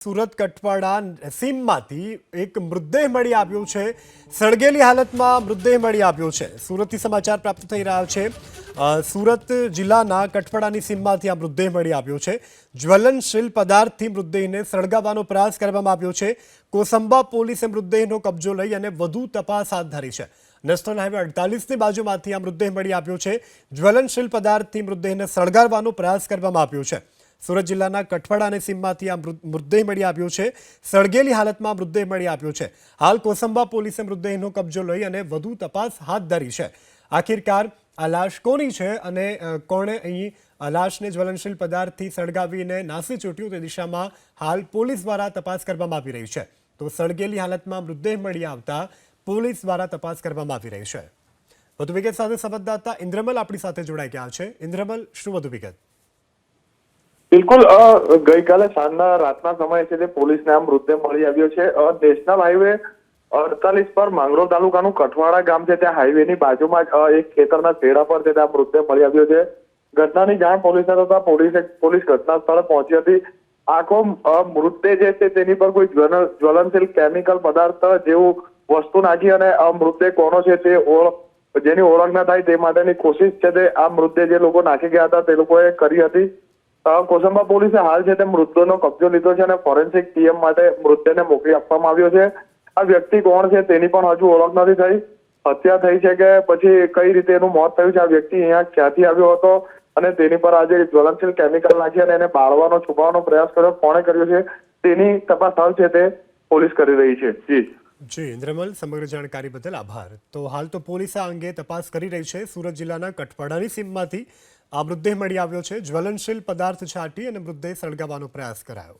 સુરત કઠવાડા સીમમાંથી એક મૃતદેહ મળી આવ્યો છે। સળગેલી હાલતમાં મૃતદેહ મળી આવ્યો છે। સુરતથી સમાચાર પ્રાપ્ત થઈ રહ્યા છે। સુરત જિલ્લાના કઠવાડાની સીમમાંથી આ મૃતદેહ મળી આવ્યો છે। જ્વલનશીલ પદાર્થથી મૃતદેહને સળગાવવાનો પ્રયાસ કરવામાં આવ્યો છે। કોસંબા પોલીસે મૃતદેહનો કબજો લઈ અને વધુ તપાસ હાથ ધરી છે। નેશનલ હાઈવે 48ની બાજુમાંથી આ મૃતદેહ મળી આવ્યો છે। જ્વલનશીલ પદાર્થથી મૃતદેહને સળગાવવાનો પ્રયાસ કરવામાં આવ્યો છે। સુરત જિલ્લાના કઠવાડાની સીમમાંથી આ મૃતદેહ મળી આવ્યો છે। સળગેલી હાલતમાં મૃતદેહ મળી આવ્યો છે। હાલ કોસંબા પોલીસે મૃતદેહનો કબજો લઈ અને વધુ તપાસ હાથ ધરી છે। આખિરકાર આ લાશ કોની છે અને કોણે અહીં લાશને જ્વલનશીલ પદાર્થથી સળગાવીને નાસી છૂટ્યું તે દિશામાં હાલ પોલીસ દ્વારા તપાસ કરવામાં આવી રહી છે। તો સળગેલી હાલતમાં મૃતદેહ મળી આવતા પોલીસ દ્વારા તપાસ કરવામાં આવી રહી છે। વધુ વિગત સાથે સંવાદદાતા ઇન્દ્રમલ આપણી સાથે જોડાઈ ગયા છે। ઇન્દ્રમલ, શું વધુ વિગત? બિલકુલ ગઈકાલે સાંજના રાતના સમય છે તે પોલીસને આ મૃતદેહ મળી આવ્યો છે। નેશનલ હાઈવે 48 પર માંગરોળ તાલુકાનું કઠવાડા ગામ છે ત્યાં હાઈવેની બાજુમાં જ એક ખેતરના છેડા પર છે ત્યાં મૃતદેહ મળી આવ્યો છે। ઘટનાની જાણ પોલીસને થતા પોલીસ ઘટના સ્થળે પહોંચી હતી। આખો મૃતદેહ જે છે તેની પર કોઈ જ્વલનશીલ કેમિકલ પદાર્થ જેવું વસ્તુ નાખી અને આ મૃતદેહ કોનો છે તે જેની ઓળખ ન થાય તે માટેની કોશિશ છે તે આ મૃતદેહ જે લોકો નાખી ગયા હતા તે લોકોએ કરી હતી। કોસંબા પોલીસે હાલ છે તે મૃતદેહનો કબજો લીધો છે અને ફોરેન્સિક ટીમ માટે મૃતદેહને મોકલી આપવામાં આવ્યો છે। આ વ્યક્તિ કોણ છે તેની પણ હજુ ઓળખ નથી થઈ। હત્યા થઈ છે કે પછી કઈ રીતે એનું મોત થયું છે, આ વ્યક્તિ અહીંયા ક્યાંથી આવ્યો હતો અને તેની પર આજે જ્વલનશીલ કેમિકલ નાખી અને એને બાળવાનો છુપાવવાનો પ્રયાસ કર્યો, કોણે કર્યો છે તેની તપાસ હાલ છે તે પોલીસ કરી રહી છે। જી ઇન્દ્રમલ, સમગ્ર જાણકારી બદલ આભાર। તો હાલ તો પોલીસ આ અંગે તપાસ કરી રહી છે। સુરત જિલ્લાના કઠવાડાની સીમમાંથી આ મૃતદેહ મળી આવ્યો છે। જ્વલનશીલ પદાર્થ છાંટી અને મૃતદેહ સળગાવવાનો પ્રયાસ કરાયો।